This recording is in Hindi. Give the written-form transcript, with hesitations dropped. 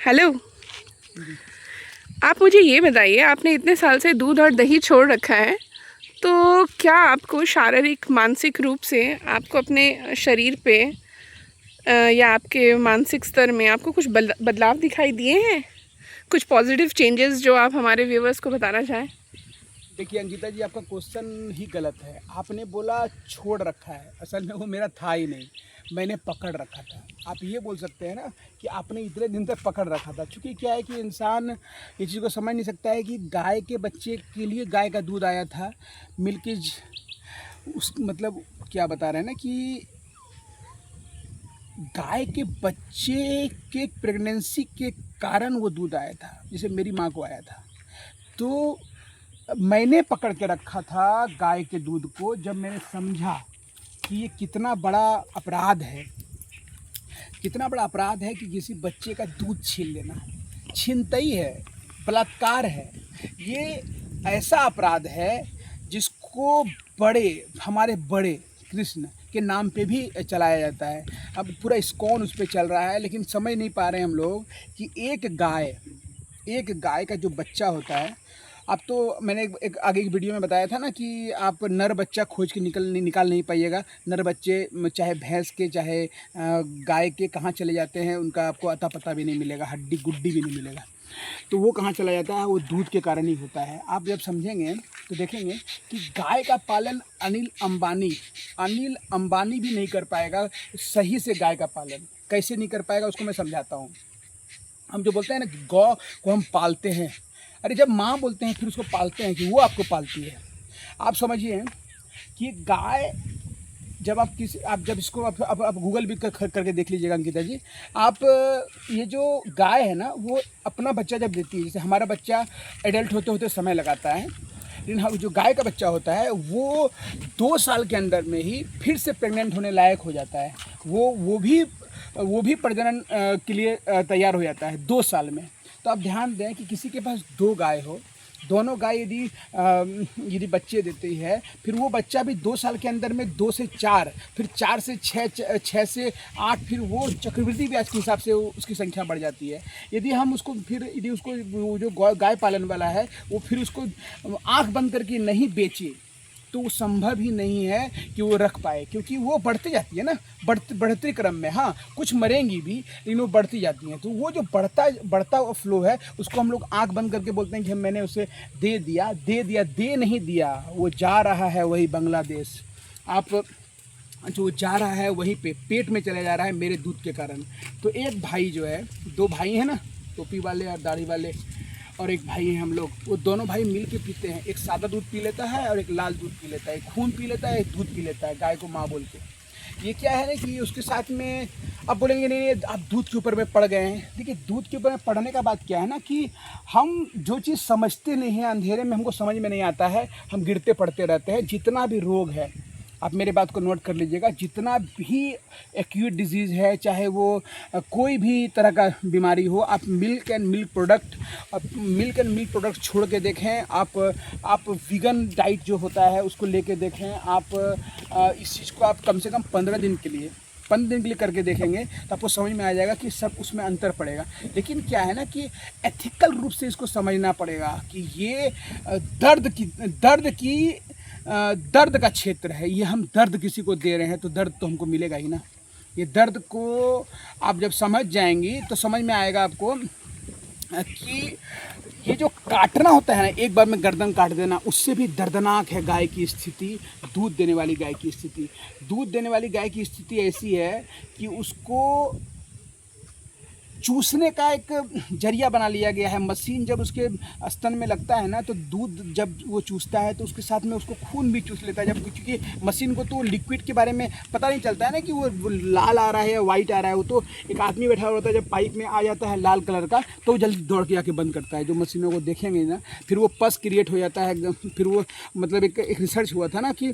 हेलो। आप मुझे ये बताइए, आपने इतने साल से दूध और दही छोड़ रखा है, तो क्या आपको शारीरिक मानसिक रूप से आपको अपने शरीर पे या आपके मानसिक स्तर में आपको कुछ बदलाव दिखाई दिए हैं? कुछ पॉजिटिव चेंजेस जो आप हमारे व्यूवर्स को बताना चाहें? देखिए अंकिता जी, आपका क्वेश्चन ही गलत है। आपने बोला छोड़ रखा है, असल में वो मेरा था ही नहीं, मैंने पकड़ रखा था। आप ये बोल सकते हैं ना कि आपने इतने दिन तक पकड़ रखा था। क्योंकि क्या है कि इंसान ये चीज़ को समझ नहीं सकता है कि गाय के बच्चे के लिए गाय का दूध आया था, मिल्किज, उस मतलब क्या बता रहे हैं ना कि गाय के बच्चे के प्रेगनेंसी के कारण वो दूध आया था, जैसे मेरी माँ को आया था। तो मैंने पकड़ के रखा था गाय के दूध को, जब मैंने समझा कि ये कितना बड़ा अपराध है, कितना बड़ा अपराध है कि किसी बच्चे का दूध छीन लेना। छीनतई है, बलात्कार है। ये ऐसा अपराध है जिसको हमारे बड़े कृष्ण के नाम पे भी चलाया जाता है। अब पूरा इस्कॉन उस पर चल रहा है, लेकिन समझ नहीं पा रहे हैं हम लोग कि एक गाय का जो बच्चा होता है। अब तो मैंने एक आगे की वीडियो में बताया था ना कि आप नर बच्चा खोज के निकाल नहीं पाइएगा। नर बच्चे चाहे भैंस के चाहे गाय के कहाँ चले जाते हैं, उनका आपको अता पता भी नहीं मिलेगा, हड्डी गुड्डी भी नहीं मिलेगा। तो वो कहाँ चला जाता है, वो दूध के कारण ही होता है। आप जब समझेंगे तो देखेंगे कि गाय का पालन अनिल अंबानी भी नहीं कर पाएगा सही से। गाय का पालन कैसे नहीं कर पाएगा उसको मैं समझाता हूँ। हम जो बोलते हैं ना कि गौ को हम पालते हैं, अरे जब माँ बोलते हैं फिर उसको पालते हैं कि वो आपको पालती है। आप समझिए कि गाय आप जब इसको आप गूगल भी करके देख लीजिएगा अंकिता जी। आप ये जो गाय है ना, वो अपना बच्चा जब देती है, जैसे हमारा बच्चा एडल्ट होते होते समय लगाता है, लेकिन हाँ जो गाय का बच्चा होता है वो 2 साल के अंदर में ही फिर से प्रेग्नेंट होने लायक हो जाता है। वो भी प्रजनन के लिए तैयार हो जाता है 2 साल में। तो आप ध्यान दें कि किसी के पास 2 गाय हो, दोनों गाय यदि बच्चे देती है, फिर वो बच्चा भी 2 साल के अंदर में 2 से 4, फिर 4 से 6, 6 से 8, फिर वो चक्रवृद्धि ब्याज के हिसाब से उसकी संख्या बढ़ जाती है। यदि उसको वो जो गाय पालन वाला है वो फिर उसको आंख बंद करके नहीं बेचे तो वो संभव ही नहीं है कि वो रख पाए, क्योंकि वो बढ़ती जाती है ना, बढ़ते क्रम में। हाँ, कुछ मरेंगी भी, लेकिन वो बढ़ती जाती हैं। तो वो जो बढ़ता हुआ फ्लो है, उसको हम लोग आंख बंद करके बोलते हैं कि मैंने उसे दे नहीं दिया, वो जा रहा है वही बांग्लादेश। आप जो जा रहा है वहीं पे पेट में चला जा रहा है मेरे दूध के कारण। तो एक भाई जो है, 2 भाई हैं ना, टोपी वाले और दाढ़ी वाले, और एक भाई हैं हम लोग, वो दोनों भाई मिल के पीते हैं। एक सादा दूध पी लेता है और एक लाल दूध पी लेता है, एक खून पी लेता है, एक दूध पी लेता है, गाय को माँ बोल के। ये क्या है ना कि उसके साथ में अब बोलेंगे नहीं आप दूध के ऊपर में पड़ गए हैं। देखिए, दूध के ऊपर में पढ़ने का बात क्या है ना कि हम जो चीज़ समझते नहीं हैं, अंधेरे में हमको समझ में नहीं आता है, हम गिरते पड़ते रहते हैं। जितना भी रोग है, आप मेरे बात को नोट कर लीजिएगा, जितना भी एक्यूट डिजीज़ है, चाहे वो कोई भी तरह का बीमारी हो, आप मिल्क एंड मिल्क प्रोडक्ट छोड़ के देखें। आप वीगन डाइट जो होता है उसको लेके देखें। आप इस चीज़ को आप कम से कम 15 दिन के लिए करके देखेंगे तो आपको समझ में आ जाएगा कि सब उसमें अंतर पड़ेगा। लेकिन क्या है ना कि एथिकल रूप से इसको समझना पड़ेगा कि ये दर्द का क्षेत्र है। ये हम दर्द किसी को दे रहे हैं तो दर्द तो हमको मिलेगा ही ना। ये दर्द को आप जब समझ जाएंगी तो समझ में आएगा आपको कि ये जो काटना होता है ना, एक बार में गर्दन काट देना, उससे भी दर्दनाक है गाय की स्थिति। दूध देने वाली गाय की स्थिति ऐसी है कि उसको चूसने का एक जरिया बना लिया गया है। मशीन जब उसके स्तन में लगता है ना, तो दूध जब वो चूसता है तो उसके साथ में उसको खून भी चूस लेता है। जब क्योंकि मशीन को तो लिक्विड के बारे में पता नहीं चलता है ना कि वो लाल आ रहा है या वाइट आ रहा है। वो तो एक आदमी बैठा होता है, जब पाइप में आ जाता है लाल कलर का तो वो जल्दी दौड़ के आके बंद करता है। जो मशीनों को देखेंगे ना, फिर वो पस क्रिएट हो जाता है। फिर वो मतलब एक रिसर्च हुआ था ना कि